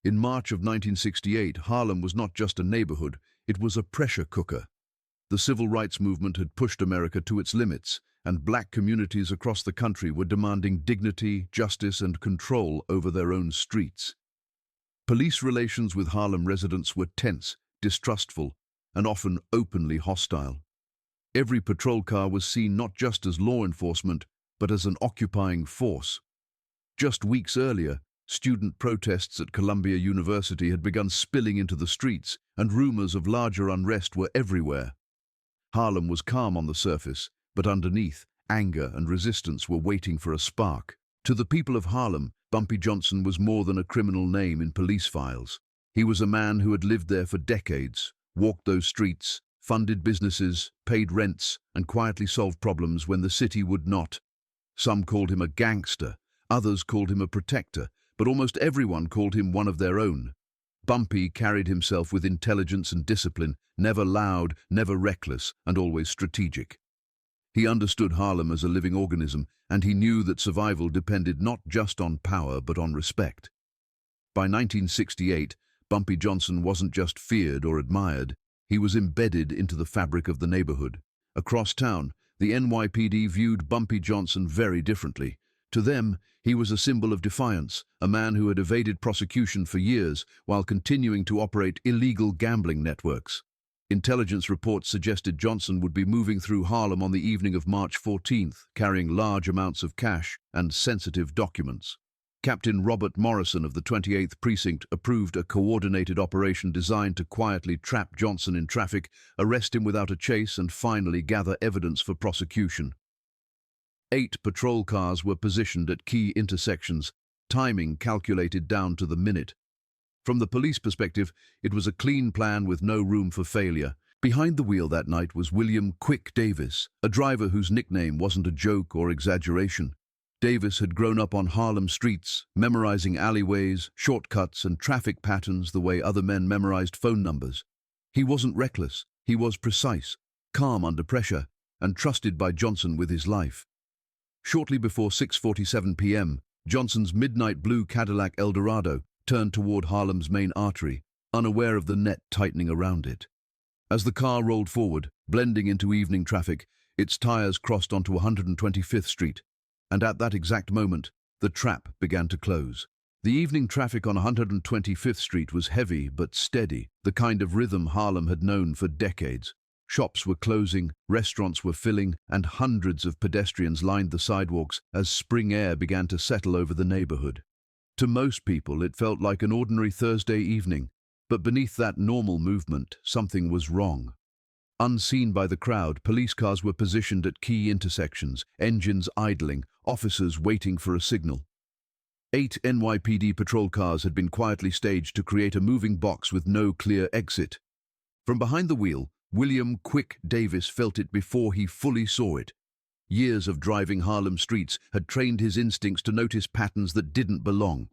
In March of 1968, Harlem was not just a neighborhood, it was a pressure cooker. The civil rights movement had pushed America to its limits, and black communities across the country were demanding dignity, justice, and control over their own streets. Police relations with Harlem residents were tense, distrustful, and often openly hostile. Every patrol car was seen not just as law enforcement, but as an occupying force. Just weeks earlier, student protests at Columbia University had begun spilling into the streets, and rumors of larger unrest were everywhere. Harlem was calm on the surface, but underneath, anger and resistance were waiting for a spark. To the people of Harlem, Bumpy Johnson was more than a criminal name in police files. He was a man who had lived there for decades, walked those streets, funded businesses, paid rents, and quietly solved problems when the city would not. Some called him a gangster, others called him a protector, but almost everyone called him one of their own. Bumpy carried himself with intelligence and discipline, never loud, never reckless, and always strategic. He understood Harlem as a living organism, and he knew that survival depended not just on power but on respect. By 1968, Bumpy Johnson wasn't just feared or admired, he was embedded into the fabric of the neighborhood. Across town, the NYPD viewed Bumpy Johnson very differently. To them, he was a symbol of defiance, a man who had evaded prosecution for years while continuing to operate illegal gambling networks. Intelligence reports suggested Johnson would be moving through Harlem on the evening of March 14th, carrying large amounts of cash and sensitive documents. Captain Robert Morrison of the 28th Precinct approved a coordinated operation designed to quietly trap Johnson in traffic, arrest him without a chase, and finally gather evidence for prosecution. 8 patrol cars were positioned at key intersections, timing calculated down to the minute. From the police perspective, it was a clean plan with no room for failure. Behind the wheel that night was William "Quick" Davis, a driver whose nickname wasn't a joke or exaggeration. Davis had grown up on Harlem streets, memorizing alleyways, shortcuts, and traffic patterns the way other men memorized phone numbers. He wasn't reckless, he was precise, calm under pressure, and trusted by Johnson with his life. Shortly before 6:47 p.m., Johnson's midnight blue Cadillac Eldorado turned toward Harlem's main artery, unaware of the net tightening around it. As the car rolled forward, blending into evening traffic, its tires crossed onto 125th Street, and at that exact moment, the trap began to close. The evening traffic on 125th Street was heavy but steady, the kind of rhythm Harlem had known for decades. Shops were closing, restaurants were filling, and hundreds of pedestrians lined the sidewalks as spring air began to settle over the neighborhood. To most people, it felt like an ordinary Thursday evening, but beneath that normal movement, something was wrong. Unseen by the crowd, police cars were positioned at key intersections, engines idling, officers waiting for a signal. 8 NYPD patrol cars had been quietly staged to create a moving box with no clear exit. From behind the wheel, William "Quick" Davis felt it before he fully saw it. Years of driving Harlem streets had trained his instincts to notice patterns that didn't belong.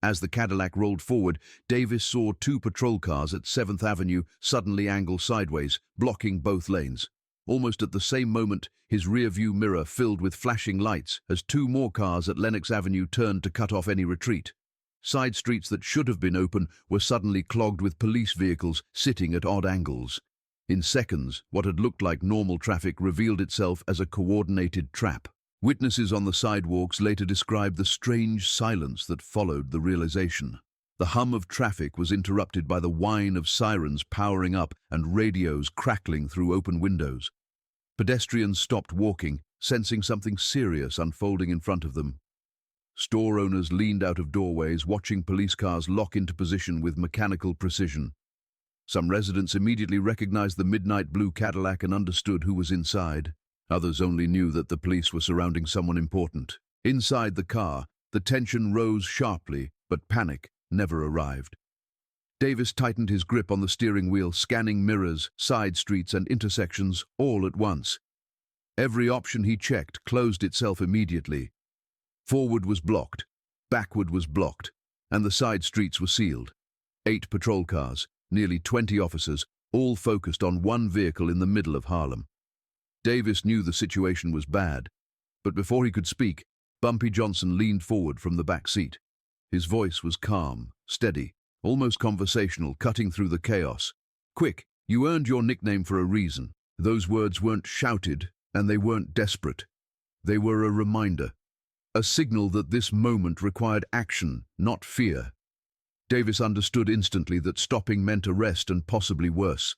As the Cadillac rolled forward, Davis saw 2 patrol cars at 7th Avenue suddenly angle sideways, blocking both lanes. Almost at the same moment, his rear-view mirror filled with flashing lights as 2 more cars at Lenox Avenue turned to cut off any retreat. Side streets that should have been open were suddenly clogged with police vehicles sitting at odd angles. In seconds, what had looked like normal traffic revealed itself as a coordinated trap. Witnesses on the sidewalks later described the strange silence that followed the realization. The hum of traffic was interrupted by the whine of sirens powering up and radios crackling through open windows. Pedestrians stopped walking, sensing something serious unfolding in front of them. Store owners leaned out of doorways, watching police cars lock into position with mechanical precision. Some residents immediately recognized the midnight blue Cadillac and understood who was inside. Others only knew that the police were surrounding someone important. Inside the car, the tension rose sharply, but panic never arrived. Davis tightened his grip on the steering wheel, scanning mirrors, side streets, and intersections all at once. Every option he checked closed itself immediately. Forward was blocked, backward was blocked, and the side streets were sealed. 8 patrol cars, nearly 20 officers, all focused on one vehicle in the middle of Harlem. Davis knew the situation was bad, but before he could speak, Bumpy Johnson leaned forward from the back seat. His voice was calm, steady, almost conversational, cutting through the chaos. "Quick, you earned your nickname for a reason." Those words weren't shouted, and they weren't desperate. They were a reminder, a signal that this moment required action, not fear. Davis understood instantly that stopping meant arrest and possibly worse.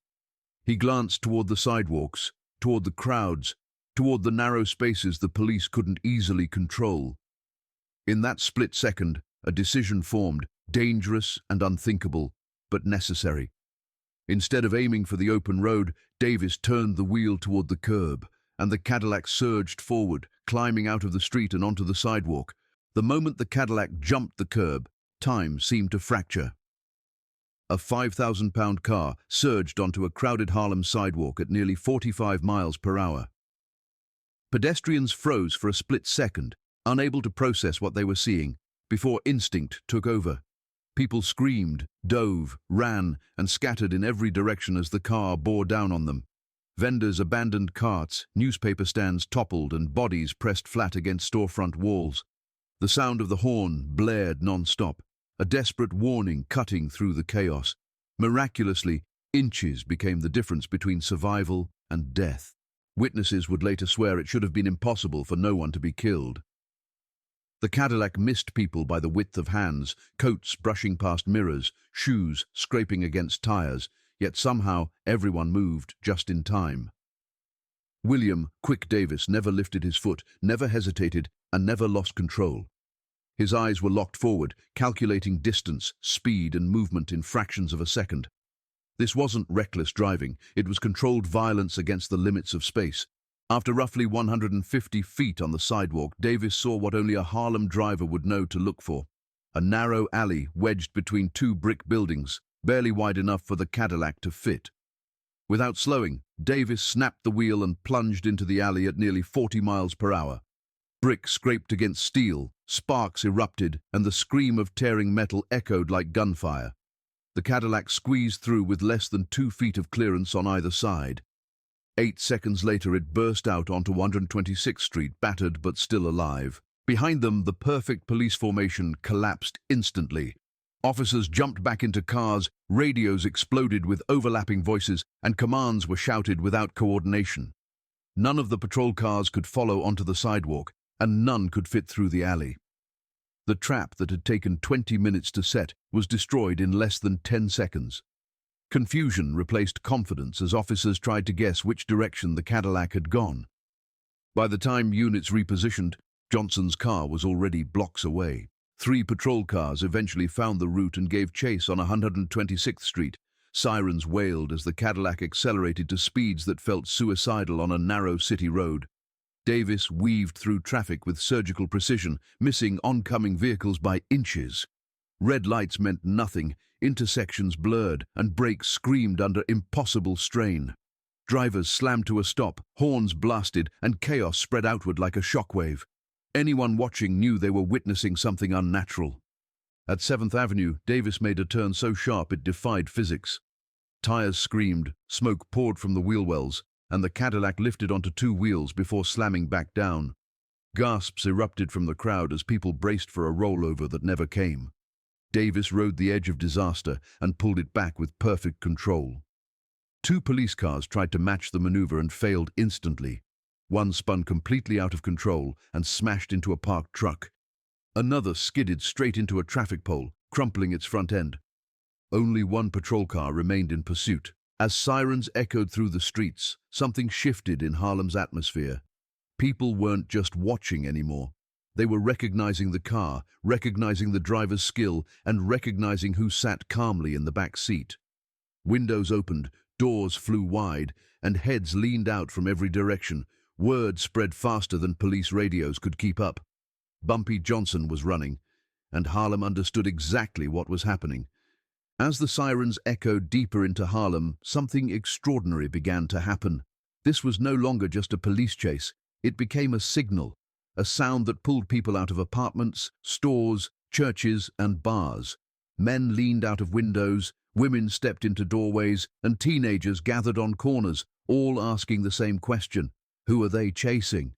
He glanced toward the sidewalks, toward the crowds, toward the narrow spaces the police couldn't easily control. In that split second, a decision formed, dangerous and unthinkable, but necessary. Instead of aiming for the open road, Davis turned the wheel toward the curb, and the Cadillac surged forward, climbing out of the street and onto the sidewalk. The moment the Cadillac jumped the curb, time seemed to fracture. A 5,000-pound car surged onto a crowded Harlem sidewalk at nearly 45 miles per hour. Pedestrians froze for a split second, unable to process what they were seeing, before instinct took over. People screamed, dove, ran, and scattered in every direction as the car bore down on them. Vendors abandoned carts, newspaper stands toppled, and bodies pressed flat against storefront walls. The sound of the horn blared non-stop, a desperate warning cutting through the chaos. Miraculously, inches became the difference between survival and death. Witnesses would later swear it should have been impossible for no one to be killed. The Cadillac missed people by the width of hands, coats brushing past mirrors, shoes scraping against tires, yet somehow everyone moved just in time. William "Quick" Davis never lifted his foot, never hesitated, and never lost control. His eyes were locked forward, calculating distance, speed, and movement in fractions of a second. This wasn't reckless driving, it was controlled violence against the limits of space. After roughly 150 feet on the sidewalk, Davis saw what only a Harlem driver would know to look for. A narrow alley wedged between two brick buildings, barely wide enough for the Cadillac to fit. Without slowing, Davis snapped the wheel and plunged into the alley at nearly 40 miles per hour. Brick scraped against steel, sparks erupted, and the scream of tearing metal echoed like gunfire. The Cadillac squeezed through with less than 2 feet of clearance on either side. 8 seconds later, it burst out onto 126th Street, battered but still alive. Behind them, the perfect police formation collapsed instantly. Officers jumped back into cars, radios exploded with overlapping voices, and commands were shouted without coordination. None of the patrol cars could follow onto the sidewalk, and none could fit through the alley. The trap that had taken 20 minutes to set was destroyed in less than 10 seconds. Confusion replaced confidence as officers tried to guess which direction the Cadillac had gone. By the time units repositioned, Johnson's car was already blocks away. 3 patrol cars eventually found the route and gave chase on 126th Street. Sirens wailed as the Cadillac accelerated to speeds that felt suicidal on a narrow city road. Davis weaved through traffic with surgical precision, missing oncoming vehicles by inches. Red lights meant nothing, intersections blurred, and brakes screamed under impossible strain. Drivers slammed to a stop, horns blasted, and chaos spread outward like a shockwave. Anyone watching knew they were witnessing something unnatural. At 7th Avenue, Davis made a turn so sharp it defied physics. Tires screamed, smoke poured from the wheel wells, and the Cadillac lifted onto 2 wheels before slamming back down. Gasps erupted from the crowd as people braced for a rollover that never came. Davis rode the edge of disaster and pulled it back with perfect control. 2 police cars tried to match the maneuver and failed instantly. One spun completely out of control and smashed into a parked truck. Another skidded straight into a traffic pole, crumpling its front end. Only 1 patrol car remained in pursuit. As sirens echoed through the streets, something shifted in Harlem's atmosphere. People weren't just watching anymore. They were recognizing the car, recognizing the driver's skill, and recognizing who sat calmly in the back seat. Windows opened, doors flew wide, and heads leaned out from every direction. Word spread faster than police radios could keep up. Bumpy Johnson was running, and Harlem understood exactly what was happening. As the sirens echoed deeper into Harlem, something extraordinary began to happen. This was no longer just a police chase. It became a signal, a sound that pulled people out of apartments, stores, churches, and bars. Men leaned out of windows, women stepped into doorways, and teenagers gathered on corners, all asking the same question: who are they chasing?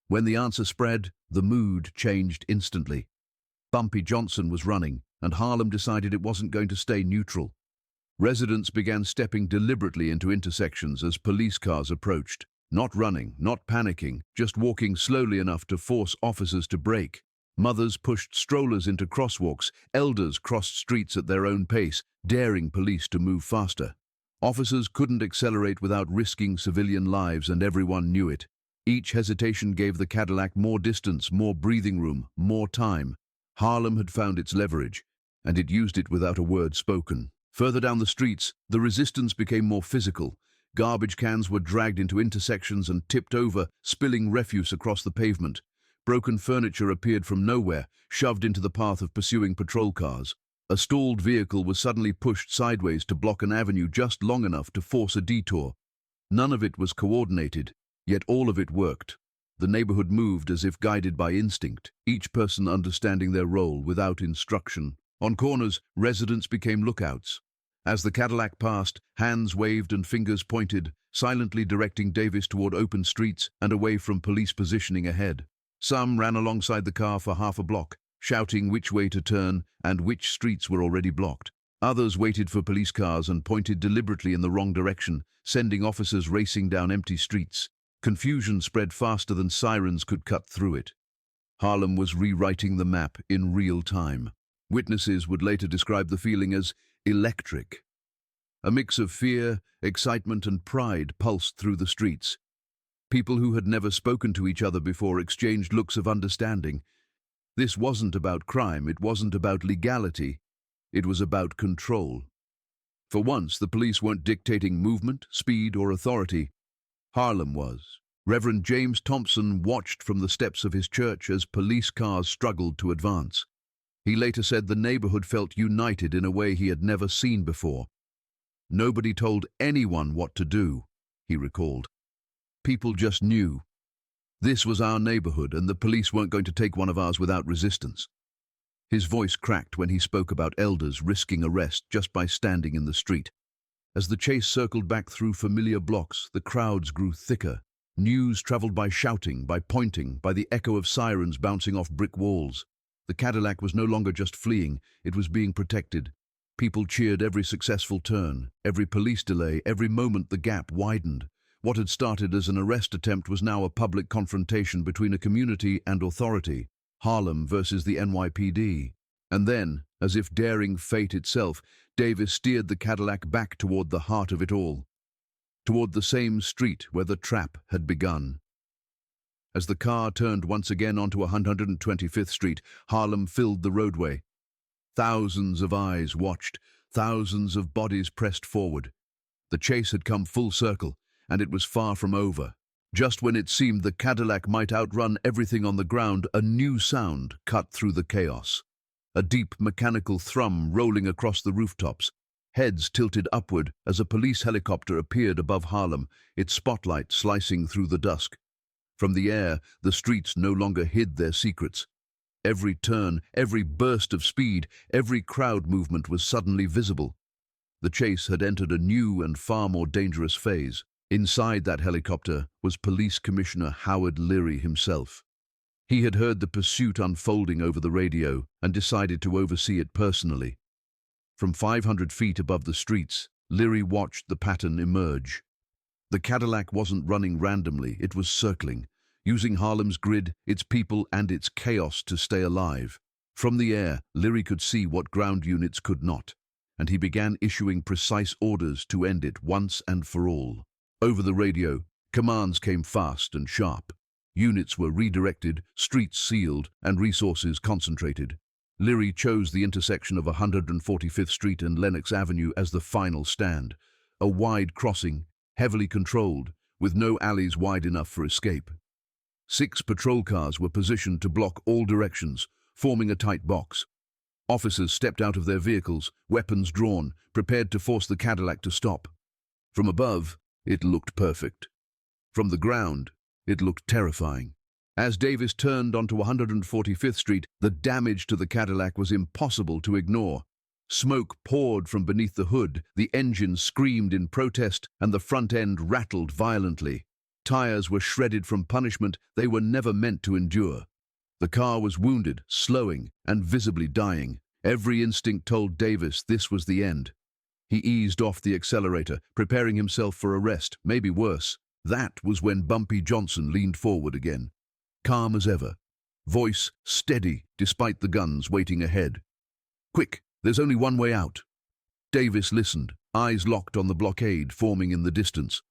When the answer spread, the mood changed instantly. Bumpy Johnson was running, and Harlem decided it wasn't going to stay neutral. Residents began stepping deliberately into intersections as police cars approached. Not running, not panicking, just walking slowly enough to force officers to brake. Mothers pushed strollers into crosswalks, elders crossed streets at their own pace, daring police to move faster. Officers couldn't accelerate without risking civilian lives, and everyone knew it. Each hesitation gave the Cadillac more distance, more breathing room, more time. Harlem had found its leverage, and it used it without a word spoken. Further down the streets, the resistance became more physical. Garbage cans were dragged into intersections and tipped over, spilling refuse across the pavement. Broken furniture appeared from nowhere, shoved into the path of pursuing patrol cars. A stalled vehicle was suddenly pushed sideways to block an avenue just long enough to force a detour. None of it was coordinated, yet all of it worked. The neighborhood moved as if guided by instinct, each person understanding their role without instruction. On corners, residents became lookouts. As the Cadillac passed, hands waved and fingers pointed, silently directing Davis toward open streets and away from police positioning ahead. Some ran alongside the car for half a block, shouting which way to turn and which streets were already blocked. Others waited for police cars and pointed deliberately in the wrong direction, sending officers racing down empty streets. Confusion spread faster than sirens could cut through it. Harlem was rewriting the map in real time. Witnesses would later describe the feeling as electric. A mix of fear, excitement, and pride pulsed through the streets. People who had never spoken to each other before exchanged looks of understanding. This wasn't about crime, it wasn't about legality, it was about control. For once, the police weren't dictating movement, speed, or authority. Harlem was. Reverend James Thompson watched from the steps of his church as police cars struggled to advance. He later said the neighborhood felt united in a way he had never seen before. Nobody told anyone what to do, he recalled. People just knew. This was our neighborhood, and the police weren't going to take one of ours without resistance. His voice cracked when he spoke about elders risking arrest just by standing in the street. As the chase circled back through familiar blocks, the crowds grew thicker. News traveled by shouting, by pointing, by the echo of sirens bouncing off brick walls. The Cadillac was no longer just fleeing, it was being protected. People cheered every successful turn, every police delay, every moment the gap widened. What had started as an arrest attempt was now a public confrontation between a community and authority, Harlem versus the NYPD. And then, as if daring fate itself, Davis steered the Cadillac back toward the heart of it all, toward the same street where the trap had begun. As the car turned once again onto 125th Street, Harlem filled the roadway. Thousands of eyes watched, thousands of bodies pressed forward. The chase had come full circle, and it was far from over. Just when it seemed the Cadillac might outrun everything on the ground, a new sound cut through the chaos. A deep mechanical thrum rolling across the rooftops. Heads tilted upward as a police helicopter appeared above Harlem, its spotlight slicing through the dusk. From the air, the streets no longer hid their secrets. Every turn, every burst of speed, every crowd movement was suddenly visible. The chase had entered a new and far more dangerous phase. Inside that helicopter was Police Commissioner Howard Leary himself. He had heard the pursuit unfolding over the radio and decided to oversee it personally. From 500 feet above the streets, Leary watched the pattern emerge. The Cadillac wasn't running randomly, it was circling, using Harlem's grid, its people, and its chaos to stay alive. From the air, Leary could see what ground units could not, and he began issuing precise orders to end it once and for all. Over the radio, commands came fast and sharp. Units were redirected, streets sealed, and resources concentrated. Leary chose the intersection of 145th Street and Lenox Avenue as the final stand, a wide crossing, heavily controlled, with no alleys wide enough for escape. 6 patrol cars were positioned to block all directions, forming a tight box. Officers stepped out of their vehicles, weapons drawn, prepared to force the Cadillac to stop. From above, it looked perfect. From the ground, it looked terrifying. As Davis turned onto 145th Street, the damage to the Cadillac was impossible to ignore. Smoke poured from beneath the hood, the engine screamed in protest, and the front end rattled violently. Tires were shredded from punishment they were never meant to endure. The car was wounded, slowing, and visibly dying. Every instinct told Davis this was the end. He eased off the accelerator, preparing himself for arrest, maybe worse. That was when Bumpy Johnson leaned forward again, calm as ever, voice steady despite the guns waiting ahead. "Quick, there's only one way out." Davis listened, eyes locked on the blockade forming in the distance.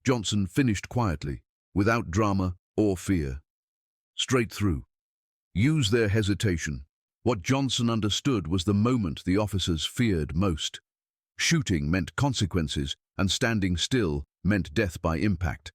Johnson finished quietly, without drama or fear. "Straight through. Use their hesitation." What Johnson understood was the moment the officers feared most. Shooting meant consequences, and standing still meant death by impact.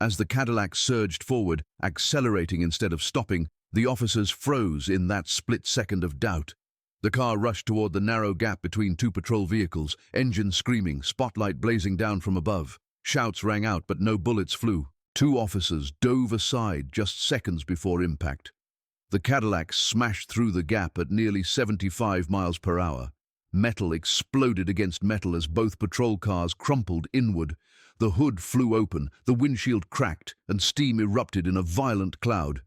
As the Cadillac surged forward, accelerating instead of stopping, the officers froze in that split second of doubt. The car rushed toward the narrow gap between two patrol vehicles, engine screaming, spotlight blazing down from above. Shouts rang out, but no bullets flew. Two officers dove aside just seconds before impact. The Cadillac smashed through the gap at nearly 75 miles per hour. Metal exploded against metal as both patrol cars crumpled inward. The hood flew open, the windshield cracked, and steam erupted in a violent cloud.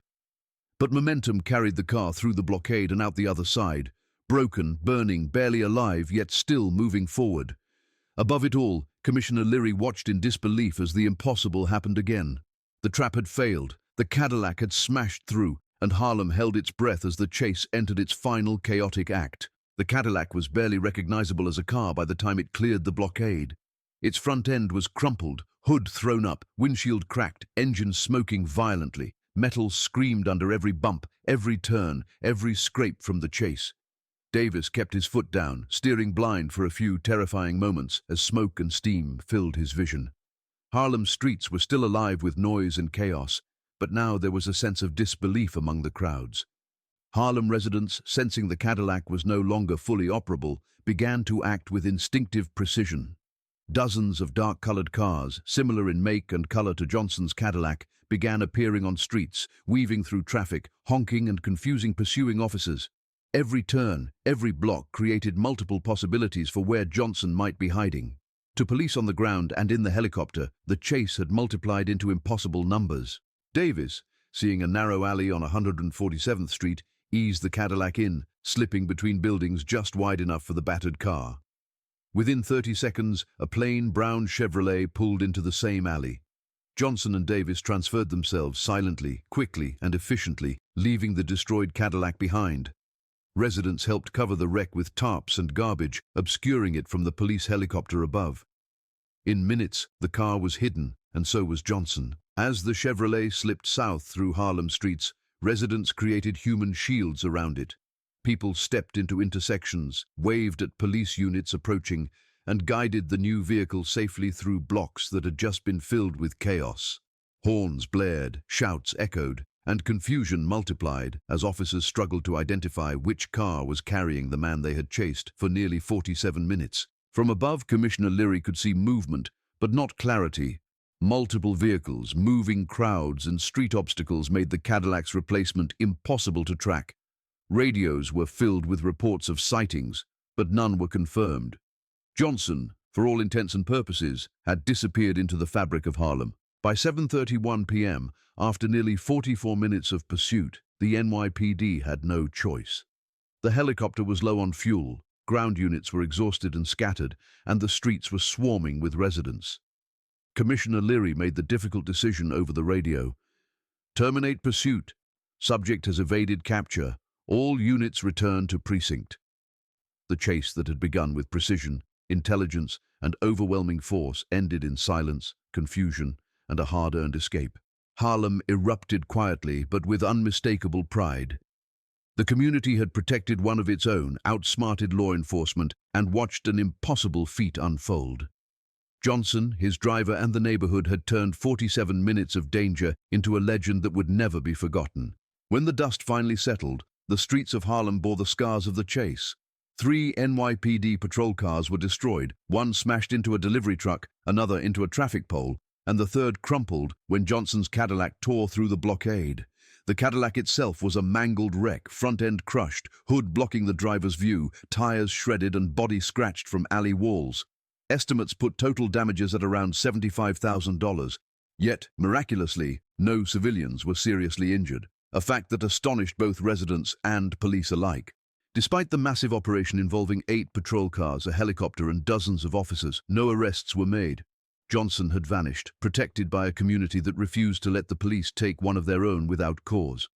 But momentum carried the car through the blockade and out the other side, broken, burning, barely alive, yet still moving forward. Above it all, Commissioner Leary watched in disbelief as the impossible happened again. The trap had failed, the Cadillac had smashed through, and Harlem held its breath as the chase entered its final chaotic act. The Cadillac was barely recognizable as a car by the time it cleared the blockade. Its front end was crumpled, hood thrown up, windshield cracked, engine smoking violently. Metal screamed under every bump, every turn, every scrape from the chase. Davis kept his foot down, steering blind for a few terrifying moments as smoke and steam filled his vision. Harlem's streets were still alive with noise and chaos, but now there was a sense of disbelief among the crowds. Harlem residents, sensing the Cadillac was no longer fully operable, began to act with instinctive precision. Dozens of dark-colored cars, similar in make and color to Johnson's Cadillac, began appearing on streets, weaving through traffic, honking and confusing pursuing officers. Every turn, every block created multiple possibilities for where Johnson might be hiding. To police on the ground and in the helicopter, the chase had multiplied into impossible numbers. Davis, seeing a narrow alley on 147th Street, eased the Cadillac in, slipping between buildings just wide enough for the battered car. Within 30 seconds, a plain brown Chevrolet pulled into the same alley. Johnson and Davis transferred themselves silently, quickly, and efficiently, leaving the destroyed Cadillac behind. Residents helped cover the wreck with tarps and garbage, obscuring it from the police helicopter above. In minutes, the car was hidden, and so was Johnson. As the Chevrolet slipped south through Harlem streets, residents created human shields around it. People stepped into intersections, waved at police units approaching, and guided the new vehicle safely through blocks that had just been filled with chaos. Horns blared, shouts echoed, and confusion multiplied as officers struggled to identify which car was carrying the man they had chased for nearly 47 minutes. From above, Commissioner Leary could see movement, but not clarity. Multiple vehicles, moving crowds, and street obstacles made the Cadillac's replacement impossible to track. Radios were filled with reports of sightings, but none were confirmed. Johnson, for all intents and purposes, had disappeared into the fabric of Harlem. By 7:31 p.m., after nearly 44 minutes of pursuit, the NYPD had no choice. The helicopter was low on fuel, ground units were exhausted and scattered, and the streets were swarming with residents. Commissioner Leary made the difficult decision over the radio. Terminate pursuit. Subject has evaded capture. All units return to precinct. The chase that had begun with precision, intelligence, and overwhelming force ended in silence, confusion, and a hard-earned escape. Harlem erupted quietly but with unmistakable pride. The community had protected one of its own, outsmarted law enforcement, and watched an impossible feat unfold. Johnson, his driver, and the neighborhood had turned 47 minutes of danger into a legend that would never be forgotten. When the dust finally settled, the streets of Harlem bore the scars of the chase. 3 NYPD patrol cars were destroyed, one smashed into a delivery truck, another into a traffic pole, and the third crumpled when Johnson's Cadillac tore through the blockade. The Cadillac itself was a mangled wreck, front end crushed, hood blocking the driver's view, tires shredded and body scratched from alley walls. Estimates put total damages at around $75,000. Yet, miraculously, no civilians were seriously injured, a fact that astonished both residents and police alike. Despite the massive operation involving 8 patrol cars, a helicopter, and dozens of officers, no arrests were made. Johnson had vanished, protected by a community that refused to let the police take one of their own without cause.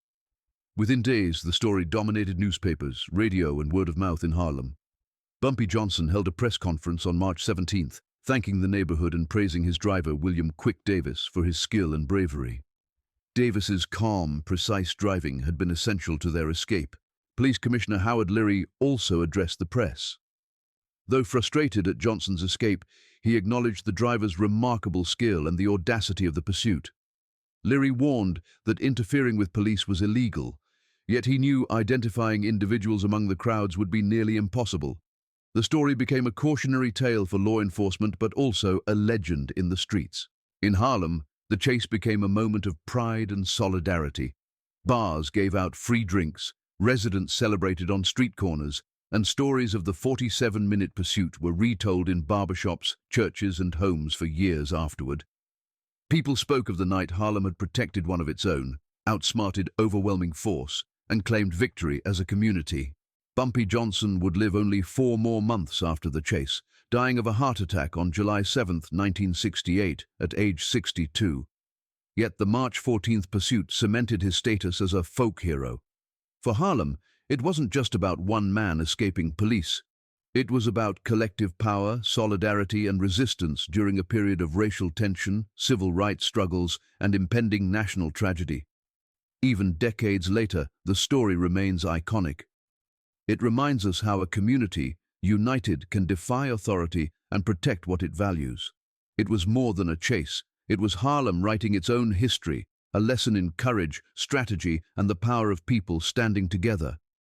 Within days, the story dominated newspapers, radio, and word of mouth in Harlem. Bumpy Johnson held a press conference on March 17th, thanking the neighborhood and praising his driver, William "Quick" Davis, for his skill and bravery. Davis's calm, precise driving had been essential to their escape. Police Commissioner Howard Leary also addressed the press. Though frustrated at Johnson's escape, he acknowledged the driver's remarkable skill and the audacity of the pursuit. Leary warned that interfering with police was illegal, yet he knew identifying individuals among the crowds would be nearly impossible. The story became a cautionary tale for law enforcement, but also a legend in the streets. In Harlem, the chase became a moment of pride and solidarity. Bars gave out free drinks, residents celebrated on street corners, and stories of the 47-minute pursuit were retold in barbershops, churches, and homes for years afterward. People spoke of the night Harlem had protected one of its own, outsmarted overwhelming force, and claimed victory as a community. Bumpy Johnson would live only 4 more months after the chase, dying of a heart attack on July 7, 1968, at age 62. Yet the March 14th pursuit cemented his status as a folk hero. For Harlem, it wasn't just about one man escaping police. It was about collective power, solidarity, and resistance during a period of racial tension, civil rights struggles, and impending national tragedy. Even decades later, the story remains iconic. It reminds us how a community, united, can defy authority and protect what it values. It was more than a chase. It was Harlem writing its own history, a lesson in courage, strategy, and the power of people standing together.